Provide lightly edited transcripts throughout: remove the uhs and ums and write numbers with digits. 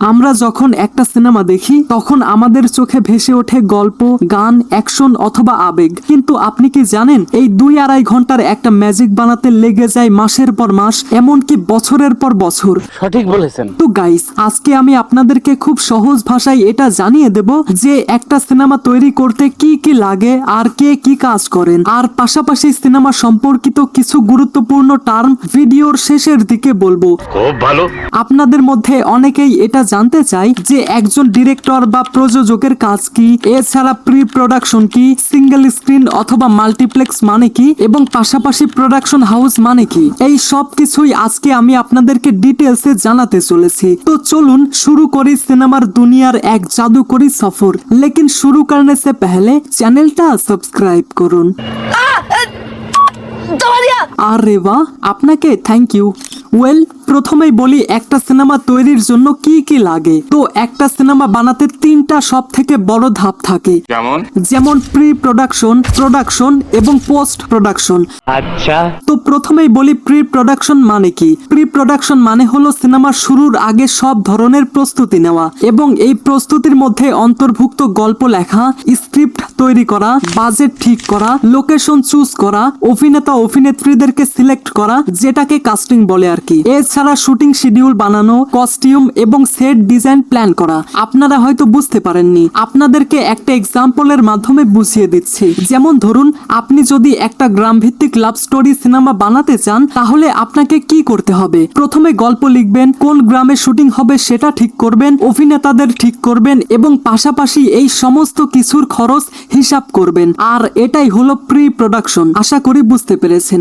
আমরা যখন একটা সিনেমা দেখি তখন আমাদের চোখে ভেসে ওঠে গল্প, গান, অ্যাকশন অথবা আবেগ। কিন্তু আপনি কি জানেন এই 2-2.5 ঘন্টার একটা ম্যাজিক বানাতে লেগে যায় মাসের পর মাস, এমনকি বছরের পর বছর। সঠিক বলেছেন। তো গাইস, আজকে আমি আপনাদেরকে খুব সহজ ভাষায় এটা জানিয়ে দেব যে একটা সিনেমা তৈরি করতে কি কি লাগে আর কে কি কাজ করেন, আর পাশাপাশি সিনেমা সম্পর্কিত কিছু গুরুত্বপূর্ণ টার্ম ভিডিওর শেষের দিকে বলবো। খুব ভালো। আপনাদের মধ্যে অনেকেই এটা জানতে চায় যে একজন ডিরেক্টর বা প্রযোজকের কাজ কি, এছাড়া প্রি প্রোডাকশন কি, সিঙ্গেল স্ক্রিন অথবা মাল্টিপ্লেক্স মানে কি, এবং পাশাপাশি প্রোডাকশন হাউস মানে কি। এই সব কিছুই আজকে আমি আপনাদেরকে ডিটেলসে জানাতে চলেছি। তো চলুন শুরু করি সিনেমার দুনিয়ার এক জাদুকরি সফর। लेकिन शुरू करने से पहले চ্যানেলটা সাবস্ক্রাইব করুন। আরে বাহ, আপনাকে থ্যাংক ইউ। ওয়েল, প্রথমেই বলি একটা সিনেমা তৈরির জন্য কি কি লাগে। তো একটা সিনেমা বানাতে 3টা সব থেকে বড় ধাপ থাকে, যেমন প্রি প্রোডাকশন, প্রোডাকশন এবং পোস্ট প্রোডাকশন। আচ্ছা, তো প্রথমেই বলি প্রি প্রোডাকশন মানে কি। প্রি প্রোডাকশন মানে হলো সিনেমা শুরুর আগে সব ধরনের প্রস্তুতি নেওয়া, এবং এই প্রস্তুতির মধ্যে অন্তর্ভুক্ত গল্প লেখা, স্ক্রিপ্ট তৈরি করা, বাজেট ঠিক করা, লোকেশন চুজ করা, অভিনেতা অভিনেত্রীদেরকে সিলেক্ট করা, যেটাকে কাস্টিং বলে আর কি। এছাড়া শুটিং শিডিউল বানানো, কস্টিউম এবং সেট ডিজাইন প্ল্যান করা। আপনারা হয়তো বুঝতে পারেননি, আপনাদেরকে একটা এক্সাম্পলের মাধ্যমে বুঝিয়ে দিচ্ছি। যেমন ধরুন, আপনি যদি একটা গ্রাম ভিত্তিক লাভ স্টোরি সিনেমা বানাতে চান, তাহলে আপনাকে কি করতে হবে? প্রথমে গল্প লিখবেন, কোন গ্রামে শুটিং হবে সেটা ঠিক করবেন, অভিনেতাদের ঠিক করবেন এবং পাশাপাশি এই সমস্ত কিছুর খরচ হিসাব করবেন। আর এটাই হলো প্রি প্রোডাকশন। আশা করি বুঝতে পেরেছেন।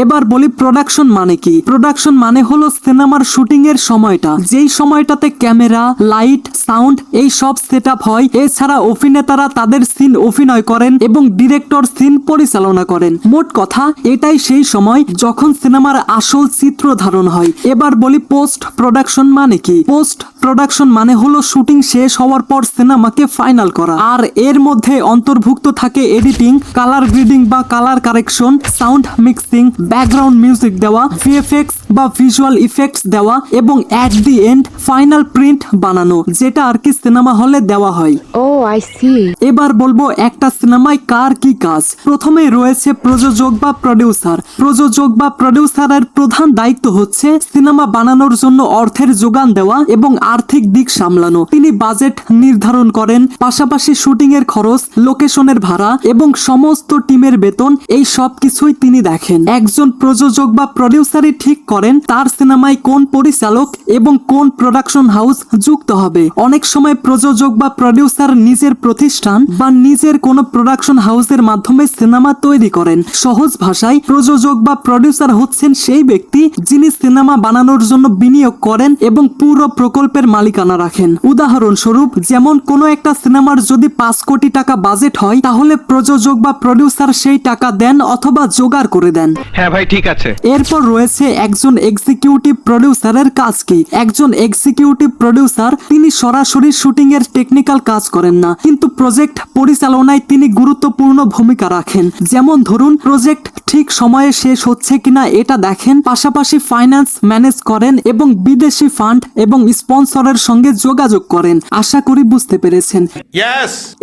এবার বলি প্রোডাকশন মানে কি। প্রোডাকশন মানে হলো সিনেমার শুটিং এর সময়টা, যেই সময়টাতে ক্যামেরা, লাইট, সাউন্ড এই সব সেটআপ হয়। এছাড়া অভিনেতারা তাদের সিন অভিনয় করেন এবং ডিরেক্টর সিন পরিচালনা করেন। মোট কথা, এটাই সেই সময় যখন সিনেমার আসল চিত্র ধারণ হয়। এবার বলি পোস্ট প্রোডাকশন মানে কি। পোস্ট প্রোডাকশন মানে হলো শুটিং শেষ হওয়ার পর সিনেমাকে ফাইনাল করা, আর এর মধ্যে অন্তর্ভুক্ত থাকে এডিটিং, কালার গ্রেডিং বা colour correction, sound mixing, background music দেওয়া, ভিএফএক্স বা ভিজুয়াল ইফেক্টস দেওয়া এবং at the end final print বানানো, যেটা আর কি সিনেমা হলে দেওয়া হয়। ও আই সি। এবার বলবো একটা সিনেমায় কার কি কাজ। প্রথমে রয়েছে প্রযোজক বা প্রডিউসার। প্রযোজক বা প্রডিউসারের প্রধান দায়িত্ব হচ্ছে সিনেমা বানানোর জন্য অর্থের যোগান দেওয়া এবং আর্থিক দিক সামলানো। তিনি বাজেট নির্ধারণ করেন, পাশাপাশি শুটিং এর খরচ, লোকেশনের ভাড়া এবং সমস্ত টিমের বেতন এই সব কিছুই তিনি দেখেন। একজন প্রযোজক বা প্রডিউসারই ঠিক করেন তার সিনেমায় কোন পরিচালক এবং কোন প্রোডাকশন হাউস যুক্ত হবে। অনেক সময় প্রযোজক বা প্রডিউসার নিজের প্রতিষ্ঠান বা নিজের কোনো প্রোডাকশন হাউসের মাধ্যমে সিনেমা তৈরি করেন। সহজ ভাষায় প্রযোজক বা প্রডিউসার হচ্ছেন সেই ব্যক্তি যিনি সিনেমা বানানোর জন্য বিনিয়োগ করেন এবং পুরো প্রকল্পের মালিকানা রাখেন। উদাহরণস্বরূপ, যেমন কোনো একটা সিনেমার যদি 5 কোটি টাকা বাজেট হয়, তাহলে প্রযোজক বা প্রডিউসার সেই টাকা দেন অথবা জোগাড় করে দেন। হ্যাঁ ভাই, ঠিক আছে। এরপর রয়েছে একজন এক্সিকিউটিভ প্রডিউসারের কাজ কি। একজন এক্সিকিউটিভ প্রডিউসার তিনি সরাসরি শুটিং এর টেকনিক্যাল কাজ করেন না, কিন্তু প্রজেক্ট পরিচালনায় তিনি গুরুত্বপূর্ণ ভূমিকা রাখেন। যেমন ধরুন, প্রজেক্ট ঠিক সময়ে শেষ হচ্ছে কিনা এটা দেখেন, পাশাপাশি ফাইন্যান্স ম্যানেজ করেন এবং বিদেশি ফান্ড এবং স্পন্সরের সঙ্গে যোগাযোগ করেন। আশা করি বুঝতে পেরেছেন।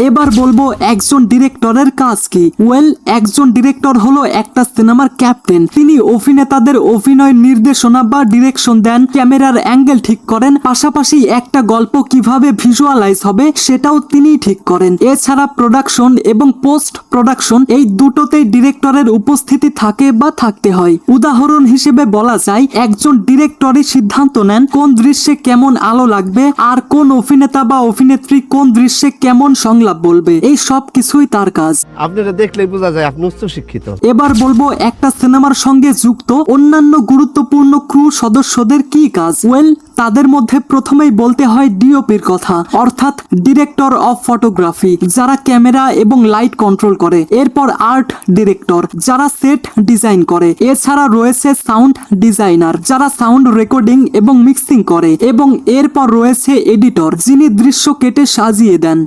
এবার বলবো একজন ডিরেক্টরের কাজ কি। ওয়েল, একজন ডিরেক্টর হলো একটা সিনেমার ক্যাপ্টেন। তিনি অভিনেতাদের অভিনয় নির্দেশনা বা ডিরেকশন দেন, ক্যামেরার অ্যাঙ্গেল ঠিক করেন, পাশাপাশি একটা গল্প কিভাবে ভিজুয়ালাইজ হবে সেটাও তিনি ঠিক করেন। এছাড়া প্রোডাকশন এবং পোস্ট প্রোডাকশন এই দুটোতেই ডিরেক্টরের উপস্থিতি থাকে বা থাকতে হয়। উদাহরণ হিসেবে বলা যায়, একজন ডিরেক্টরই সিদ্ধান্ত নেন কোন দৃশ্যে কেমন আলো লাগবে আর কোন অভিনেতা বা অভিনেত্রী কোন দৃশ্যে কেমন সংলাপ বলবে। এই সব কিছুই তার কাজ। আপনারা দেখলেই বোঝা যায় আপনি উচ্চ শিক্ষিত। এবার বলবো একটা সিনেমার সঙ্গে যুক্ত অন্যান্য গুরুত্বপূর্ণ ক্রু সদস্যদের কি কাজ। ওয়েল, তাদের মধ্যে প্রথমেই বলতে হয় ডিওপির কথা, অর্থাৎ ডিরেক্টর অফ ফটোগ্রাফি, যারা ক্যামেরা এবং লাইট কন্ট্রোল করে। এরপর আর্ট ডিরেক্টর, যারা সেট ডিজাইন করে। এছাড়া রয়েছে সাউন্ড ডিজাইনার, যারা সাউন্ড রেকর্ডিং এবং মিক্সিং করে। এবং এরপর রয়েছে এডিটর, যিনি দৃশ্য কেটে সাজিয়ে দেন।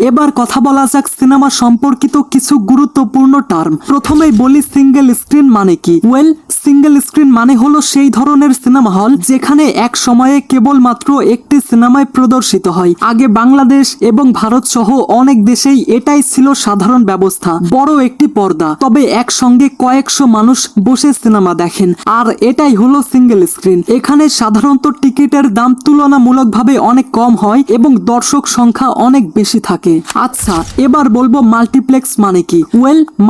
এবার কথা বলা যাক সিনেমা সম্পর্কিত কিছু গুরুত্বপূর্ণ টার্ম। প্রথমেই বলি সিঙ্গেল স্ক্রিন মানে কি। ওয়েল, সিঙ্গেল স্ক্রিন মানে হলো সেই ধরনের সিনেমা হল হল, যেখানে এক সময়ে কেবলমাত্র একটি সিনেমায় প্রদর্শিত হয়। আগে বাংলাদেশ এবং ভারত সহ অনেক দেশেই এটাই ছিল সাধারণ ব্যবস্থা, বড় একটি পর্দা, তবে একসঙ্গে কয়েকশো মানুষ বসে সিনেমা দেখেন, আর এটাই হলো সিঙ্গেল স্ক্রিন। এখানে সাধারণত টিকিটের দাম তুলনামূলকভাবে অনেক কম হয় এবং দর্শক সংখ্যা অনেক বেশি থাকে। আচ্ছা, এবার বলবো মাল্টিপ্লেক্স মানে কি।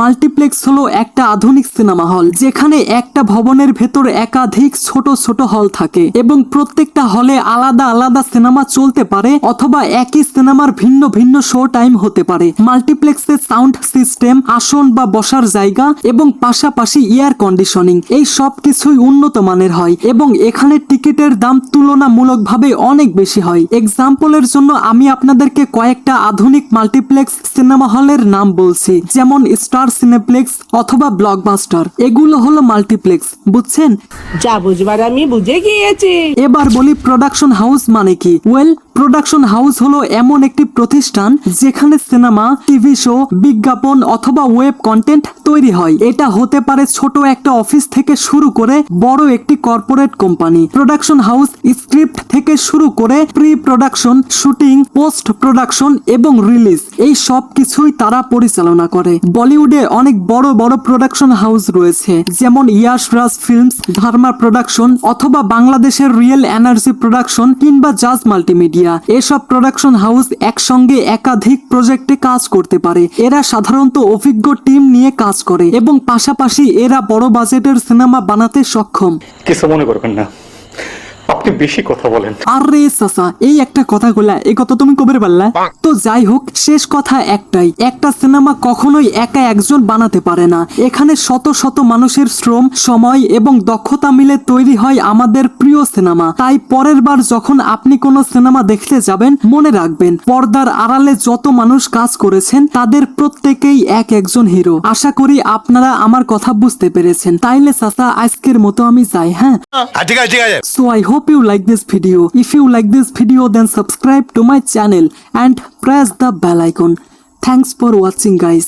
মাল্টিপ্লেক্স হলো একটা আধুনিক সিনেমা হল, যেখানে একটা ভবনের ভেতর একাধিক ছোট ছোট হল থাকে এবং প্রত্যেকটা হলে আলাদা আলাদা সিনেমা চলতে পারে অথবা একই সিনেমার ভিন্ন ভিন্ন শো টাইম হতে পারে। মাল্টিপ্লেক্সে সাউন্ড সিস্টেম, আসন বা বসার জায়গা এবং পাশাপাশি এয়ার কন্ডিশনিং, এই সব কিছুই উন্নত মানের হয় এবং এখানে টিকিটের দাম তুলনামূলকভাবে অনেক বেশি হয়। এক্সাম্পলের জন্য আমি আপনাদেরকে কয়েকটা আধুনিক মাল্টিপ্লেক্স সিনেমা হলের নাম বলছি, যেমন স্টার সিনেপ্লেক্স অথবা ব্লকবাস্টার। এগুলো হলো মাল্টিপ্লেক্স, বুঝছেন? যা বুঝবার আমি বুঝে গিয়েছি। এবার বলি প্রোডাকশন হাউস মানে কি। প্রোডাকশন হাউস হলো এমন একটি প্রতিষ্ঠান যেখানে সিনেমা, টিভি শো, বিজ্ঞাপন অথবা ওয়েব কন্টেন্ট তৈরি হয়। এটা হতে পারে ছোট একটা অফিস থেকে শুরু করে বড় একটি corporate company. Production house script থেকে শুরু করে pre production, shooting, post production এবং রিলিজ, এই সব কিছুই তারা পরিচালনা করে। বলিউডে অনেক বড় বড় প্রোডাকশন হাউস রয়েছে, যেমন ইয়াশ রাজ ফিল্মস, ধর্মা প্রোডাকশন অথবা বাংলাদেশের রিয়েল এনার্জি প্রোডাকশন কিংবা জাজ মাল্টিমিডিয়া। এসব প্রোডাকশন হাউস একসঙ্গে একাধিক প্রজেক্টে কাজ করতে পারে। এরা সাধারণত অভিজ্ঞ টিম নিয়ে কাজ করে এবং পাশাপাশি এরা বড় বাজেটের সিনেমা বানাতে সক্ষম। কিছু মনে করবেন না, আপনি বেশি কথা বলেন। আরে চাচা, এই একটা কথা কইলা, এই কথা তুমি কবে পারলা? তো যাই হোক, শেষ কথা একটাই, একটা সিনেমা কখনোই একা একজন বানাতে পারে না। এখানে শত শত মানুষের শ্রম, সময় এবং দক্ষতা মিলে তৈরি হয় আমাদের প্রিয় সিনেমা। তাই পরের বার যখন আপনি কোনো সিনেমা দেখতে যাবেন, মনে রাখবেন পর্দার আড়ালে যত মানুষ কাজ করেছেন তাদের প্রত্যেকেই এক একজন হিরো। আশা করি আপনারা আমার কথা বুঝতে পেরেছেন। তাইলে চাচা, আজকের মতো আমি যাই। হ্যাঁ, so I hope you like this video. If you like this video, then subscribe to my channel and press the bell icon. Thanks for watching, guys.